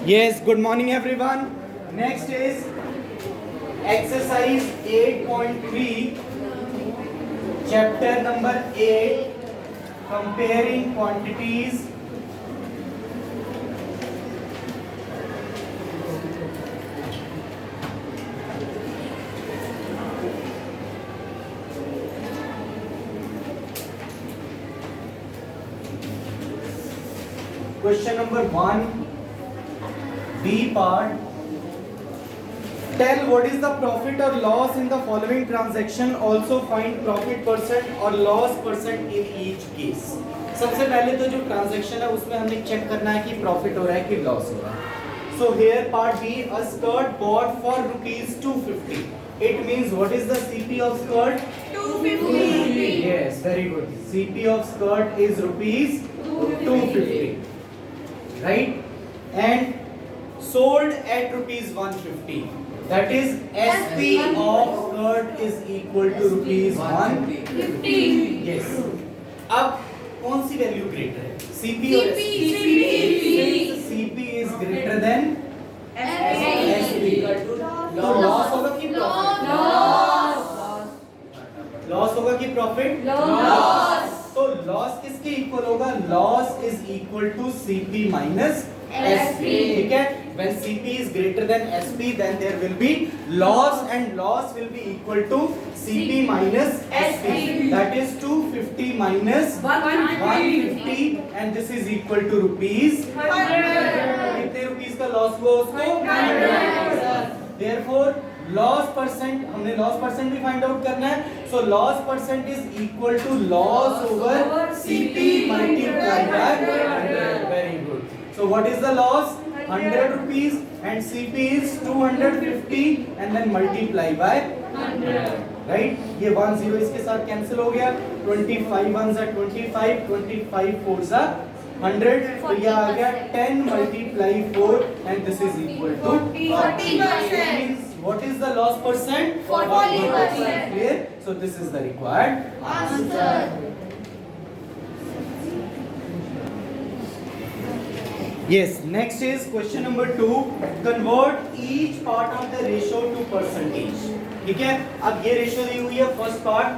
Yes, good morning everyone. Next is exercise 8.3, chapter number 8, comparing quantities. Question number 1, B part. Tell what is the profit or loss in the following transaction. Also find profit percent or loss percent in each case. सबसे पहले तो जो transaction है उसमें हमें check करना है कि प्रॉफिट हो रहा है कि लॉस हो रहा है. So here part B, a skirt bought for rupees 250. It means what is the CP of skirt? 250. Yes, very good. CP of skirt is rupees 250. Right? And sold at rupees 150. That is SP of skirt is equal to rupees 150. Yes. अब कौन सी value greater है? CP और SP. CP is greater than SP. तो loss होगा कि profit? Loss होगा कि profit? तो लॉस किसके इक्वल होगा? Loss is equal to CP minus SP. ठीक है? When CP is greater than SP, then there will be loss, and loss will be equal to CP minus SP. That is 250 minus 150, and this is equal to rupees 100. कितने rupees का loss हुआ उसको? 100. Therefore, loss percent, हमने loss percent भी find out करना है. So loss percent is equal to loss over CP multiplied by 100. Very good. So what is the loss? 100 rupees, and CP is 250, and then multiply by 100. Right? ये 1 0 इसके साथ cancel हो गया. 25 1s are 25, 25 4s are 100. तो ये आ गया 10 multiply 4, and this is equal to 40%. What is the loss percent? 40%. Clear? So this is the required answer. Yes, next is question number 2. Convert each part of the ratio to percentage. ठीक है? अब ये ratio दी हुई है. First part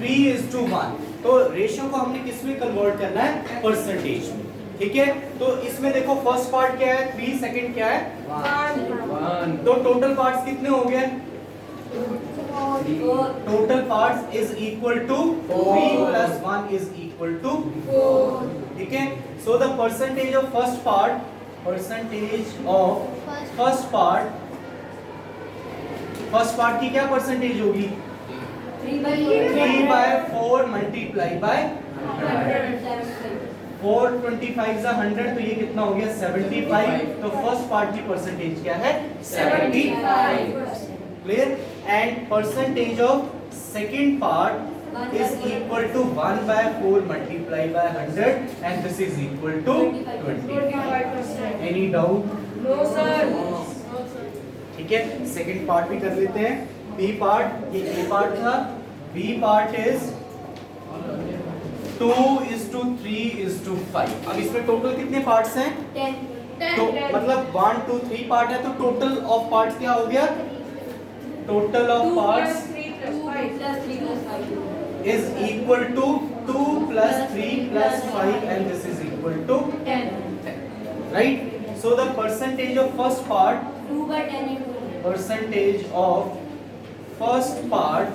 3:1. तो ratio को हमने किस में कन्वर्ट करना है? परसेंटेज में. ठीक है? तो इसमें देखो फर्स्ट पार्ट क्या है? 3. सेकंड क्या है? 1. तो टोटल पार्ट्स कितने हो गए? Total parts is equal to 3 + 1 is equal to 4. ठीक है? So the percentage of first part, first part की क्या परसेंटेज होगी? 3/4 multiply by 100. 425 is 100, तो ये कितना हो गया? 75. तो फर्स्ट पार्ट की परसेंटेज क्या है? 75. Clear? And percentage of second part is equal to 1/4 multiplied by 100, and this is equal to 25%. Any doubt? No sir. ठीक है, सेकंड पार्ट भी कर लेते हैं. बी पार्ट, ये ए पार्ट था. B part is 2:3:5. अब इसमें टोटल कितने पार्ट्स हैं? 10. तो मतलब 1 2 3 पार्ट है, तो टोटल ऑफ पार्ट्स क्या हो गया? Total of parts is equal to 2 + 3 + 5, and this is equal to 10. Right? So the percentage of first part, percentage of first part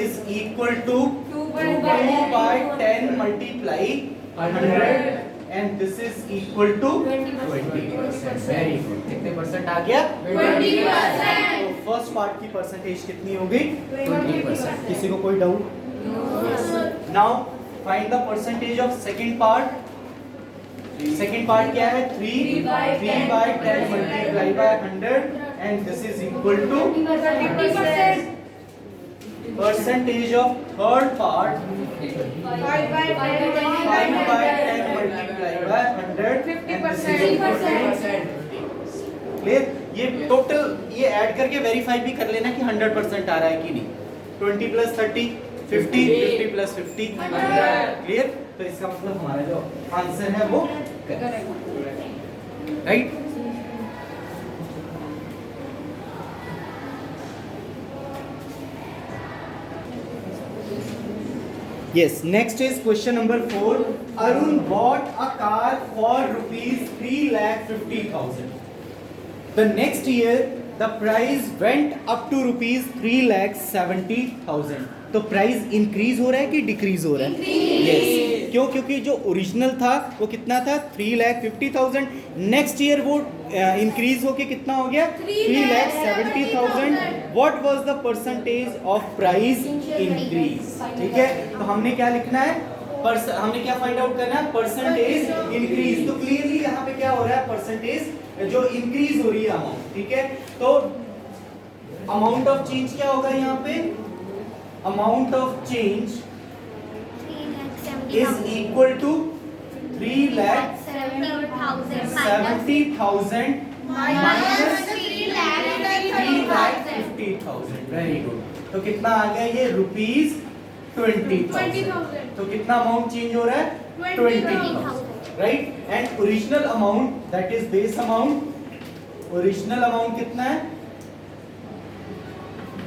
is equal to 2/10 multiply 100, and this is equal to 20%. Very good. कितने percent आ गया? 20%. तो first part की percentage कितनी हो गई? 20%. किसी को कोई doubt? Now find the percentage of second part. Second part क्या है? 3/10 multiply by 100, and this is equal to 50%. Percentage of third part 5/10 multiply by 100, 50%. Clear? ये टोटल ये ऐड करके वेरीफाई भी कर लेना कि 100% आ रहा है कि नहीं. 20 + 30 50, 50 + 50 क्लियर. तो इसका मतलब हमारा जो आंसर है वो correct. Right? Yes, next is question number 4. Arun bought a car for rupees 3,50,000. The next year the price went up to rupees 3,70,000. तो प्राइस इंक्रीज हो रहा है कि डिक्रीज हो रहा है? यस, क्यों? क्योंकि जो ओरिजिनल था वो कितना था? 3,50,000. नेक्स्ट ईयर वो इंक्रीज होके कितना हो गया? 3,70,000. What was the percentage of price increase? ठीक है, तो हमने क्या लिखना है? हमने क्या फाइंड आउट करना है? Percentage increase. तो क्लियरली यहाँ पे क्या हो रहा है? परसेंटेज जो इंक्रीज हो रही है अमाउंट. ठीक है, तो अमाउंट ऑफ चेंज क्या होगा यहाँ पे? Amount of change is equal to 3,70,000 minus 3,50,000. Very good. तो कितना आ गया ये? ₹20,000. तो कितना अमाउंट चेंज हो रहा है? 20,000. Right. And original amount, that is base amount. Original amount कितना है?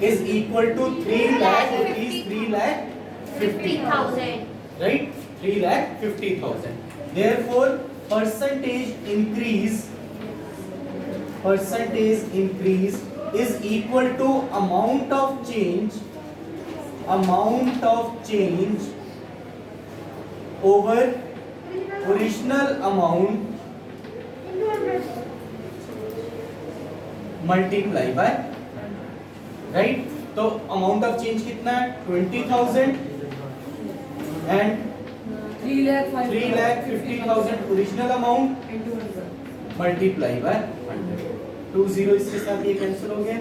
is equal to 3,50,000. Right? 3,50,000. Therefore, percentage increase is equal to amount of change over original amount multiply by. Right. तो amount of change कितना है? 20,000 and 3,50,000 original amount multiply by 100. 20 इसके साथ ये cancel हो गया,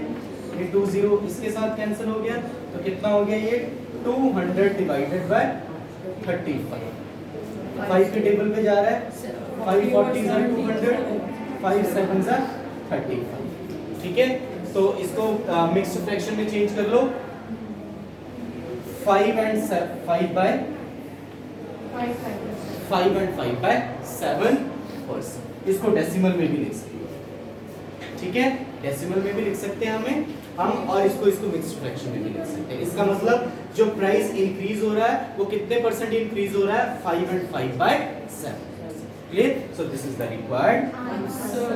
ये 20 इसके साथ कैंसिल हो गया. तो कितना हो गया ये? 200 डिवाइडेड बाय 35. 5 के टेबल पे जा रहा है. 5 40 200, 5 7 35. ठीक है, तो इसको मिक्स्ड फ्रैक्शन में चेंज कर लो. 5 and 5 by 7%. इसको डेसिमल में भी लिख सकते हैं. ठीक है, डेसिमल में भी लिख सकते हैं हम और इसको मिक्स्ड फ्रैक्शन में भी लिख सकते हैं. इसका मतलब जो प्राइस इंक्रीज हो रहा है वो कितने परसेंट इंक्रीज हो रहा है? 5 and 5 by 7. Clear? So this is the required answer.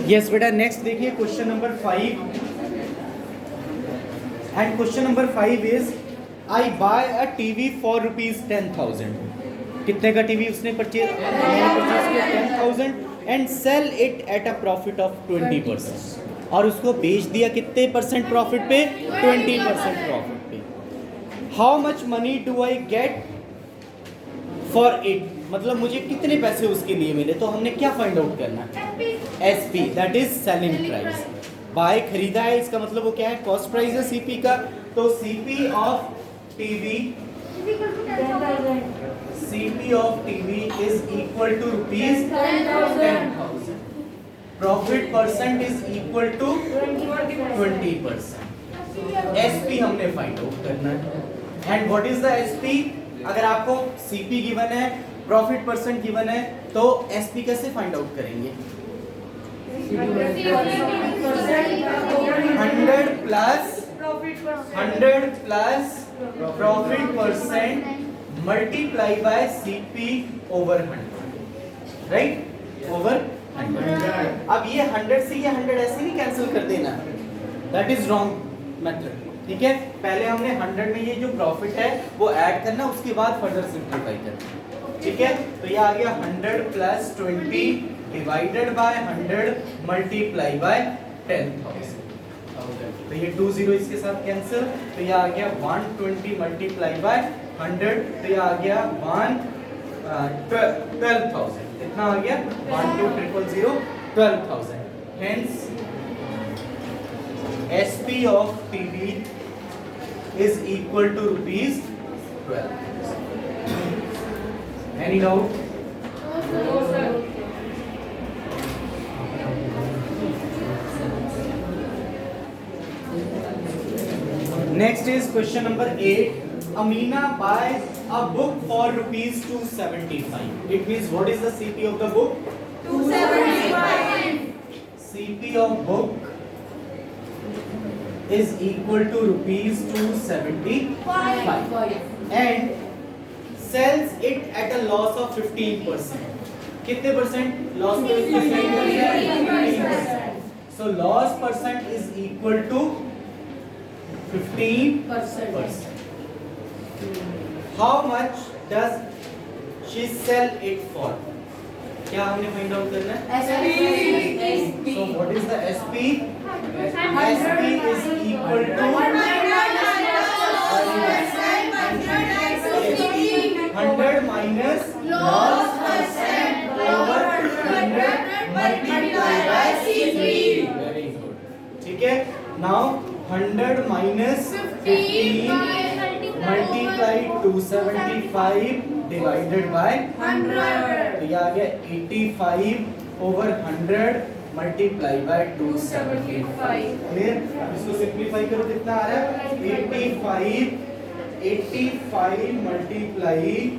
Yes बेटा, नेक्स्ट देखिए question number 5. And question number 5 is I buy a TV for ₹10,000. कितने का टीवी उसने परचेज किया? 10,000. And sell it at a profit of 20%. और उसको बेच दिया कितने परसेंट प्रॉफिट पे? 20% प्रॉफिट पे. How much money do I get for it? मतलब मुझे कितने पैसे उसके लिए मिले. तो हमने क्या फाइंड आउट करना है? SP, that is selling price. Buy खरीदा है, इसका मतलब वो क्या है? कॉस्ट प्राइस है CP का. तो CP of TV is equal to ₹10,000. Profit percent is equal to 20%. SP हमने फाइंड आउट करना है. And what is the SP? अगर आपको CP गिवन है, प्रॉफिट परसेंट गिवन है, तो SP कैसे फाइंड आउट करेंगे? 100 plus profit percent multiply by CP over 100. Right? Over 100. अब ये 100 से ये 100 ऐसे नहीं कैंसिल कर देना. That is wrong method. ठीक है, पहले हमने 100 में ये जो प्रॉफिट है वो ऐड करना, उसके बाद फर्दर सिंपलीफाई करना. ठीक है, तो ये आ गया 100 plus 20 divided by 100 multiply by 10,000. तो ये 20 इसके साथ कैंसिल. तो ये आ गया 120 मल्टीप्लाई बाय 100. तो ये आ गया 12,000. कितना आ गया? 12,000 12,000. Hence SP of TV is equal to ₹12,000. Any doubt? No, sir. Next is question number 8. Amina buys a book for ₹275. It means what is the CP of the book? 275. CP of book is equal to rupees 275 and sells it at a loss of 15%. कितने percent loss पे? 15%. So loss percent is equal to 15%. How much does she sell it for? क्या हमने find out करना है? So what is the SP? SP is equal to 100 minus loss percent over 100 multiplied by CP. Very good. ठीक है? Now 100 minus 15 multiplied 275 divided by 100. तो ये आ गया 85 over 100 multiplied by 275. क्लियर? इसको सिंपलीफाई करो कितना आ रहा है? 85 multiplied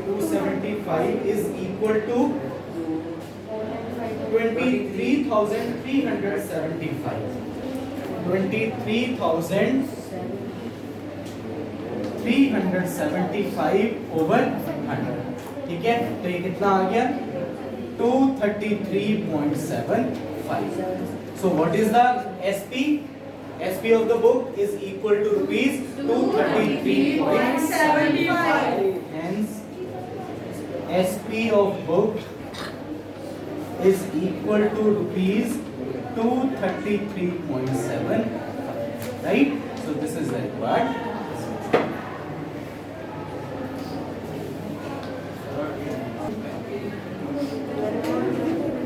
275 is equal to 23,375. 23,375 over 100. ठीक है? तो ये कितना आ गया? 233.75. So what is the SP? SP of the book is equal to rupees 233.75. Hence, SP of book is equal to rupees 233.75. Right? So this is the required.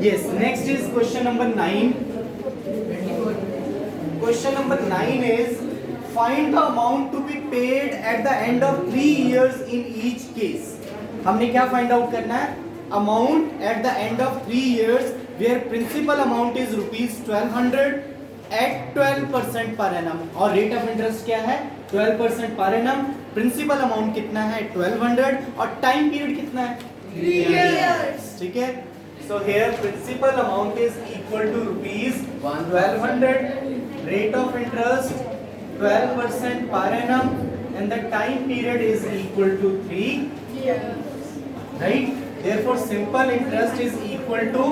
Yes, next is question number 9. Question number 9 is find the amount to be paid at the end of 3 years in each case. हमने क्या find out करना है? Amount at the end of 3 years where principal amount is rupees 1200 at 12% per annum और rate of interest क्या है? 12% per annum. Principal amount कितना है? 1200 और time period कितना है? 3 years. ठीक है? So here principal amount is equal to rupees 1200. Rate of interest 12% per annum and the time period is equal to 3 years. Right? Therefore simple interest is equal to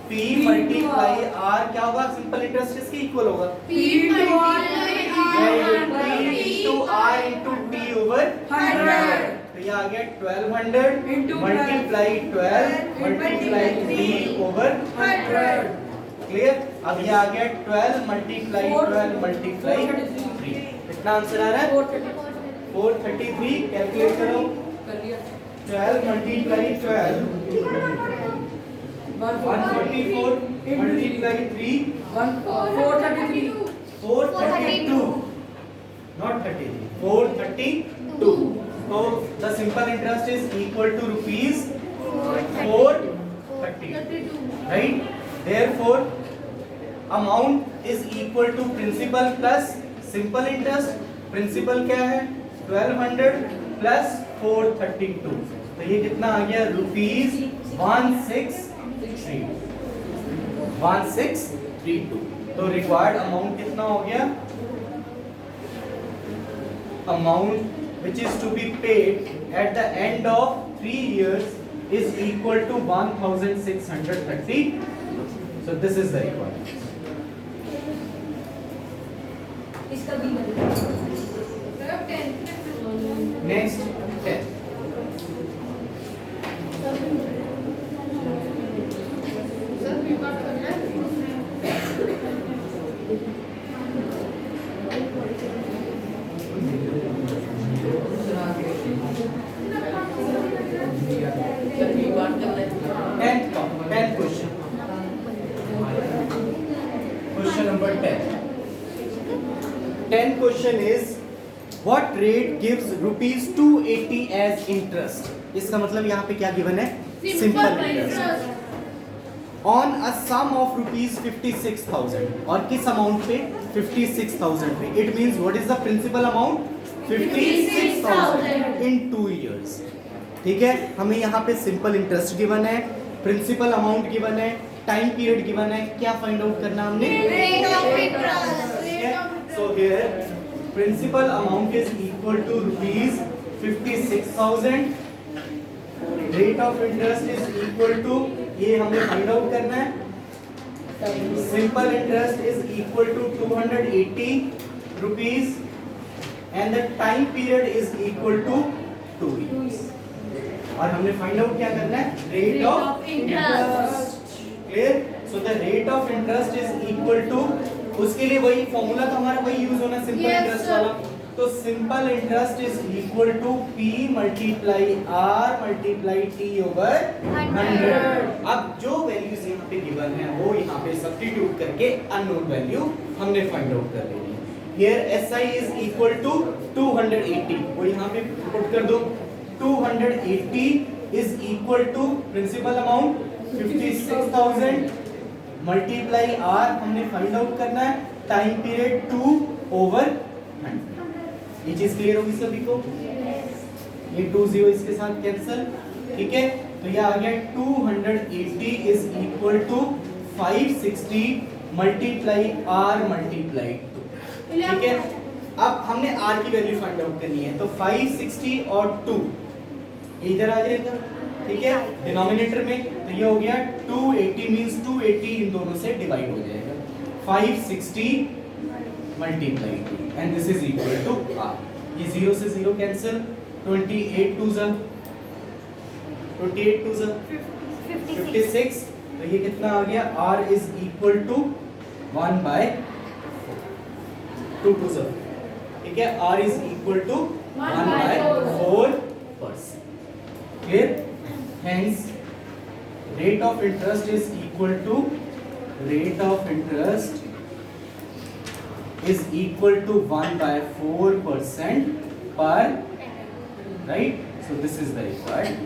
P multiply R. क्या होगा? Simple interest इसके equal होगा P into R into T over 100. तो ये आ गया 1200 multiply 12 multiply 3 over 100. Clear? अब ये आ गया 12 multiply 12 multiply 3. कितना आंसर आ रहा है? 433. कैलकुलेट करो. 12 multiply 12 144 multiply 3 432. Not 33. 432. So the simple interest is equal to rupees 432. Right? Therefore amount is equal to principal plus simple interest. Principal क्या है? 1200 plus 432. तो ये कितना आ गया? रुपीज 1632. तो रिक्वायर्ड अमाउंट कितना हो गया? Amount which is to be paid at the end of 3 years is equal to 1630. So this is the requirement. Next 10. Tenth question. Question number 10. 10th question is what rate gives rupees 280 as interest? इसका मतलब यहाँ पे क्या given है? Simple interest on a sum of rupees 56,000. और किस amount पे? 56,000 पे. It means what is the principal amount? 56,000 in 2 years. ठीक है? हमें यहाँ पे सिंपल इंटरेस्ट गिवन है, प्रिंसिपल अमाउंट गिवन है, टाइम पीरियड गिवन है, क्या फाइंड आउट करना हमने? Rate of interest. So here principal amount is equal to rupees 56,000. Rate of interest is equal to, ये हमें फाइंड आउट करना है. Simple interest is equal to 280 rupees and the time period is equal to 2 weeks. और हमने find out क्या करना है? Rate of interest. Clear? So the rate of interest is equal to, उसके लिए वही फॉर्मूला तो हमारा वही यूज होना, सिंपल इंटरेस्ट वाला. तो simple interest is equal to P multiply R multiply T over 100. अब जो वैल्यूज यहाँ पे गिवन है वो यहाँ पे सब्स्टिट्यूट करके अननोन वैल्यू हमने फाइंड आउट कर लेनी है. Here SI is equal to 280, वो यहाँ पे पुट कर दो. 280 is equal to principal amount 56,000 multiply R हमने फाइंड आउट करना है, टाइम पीरियड 2 ओवर 100. ये चीज क्लियर होगी सभी को? ये 20 इसके साथ कैंसिल. ठीक है, तो ये आ गया 280 is equal to 560 multiply R multiply 2. ठीक है, अब हमने R की वैल्यू फाइंड आउट करनी है, तो 560 और 2 इधर आ जाएगा. ठीक है, डिनोमिनेटर में, तो ये हो गया 280 मींस 280 इन दोनों से डिवाइड हो जाएगा. 560 multiply 2 and this is equal to R. ये 0 से 0 कैंसिल. 28 2 जा 56. तो ये कितना आ गया? R is equal to 1 by 2 2 जा. ठीक है, R is equal to 1 by 4%. Clear? Hence, rate of interest is equal to is equal to 1 by 4% per, right? So this is the required.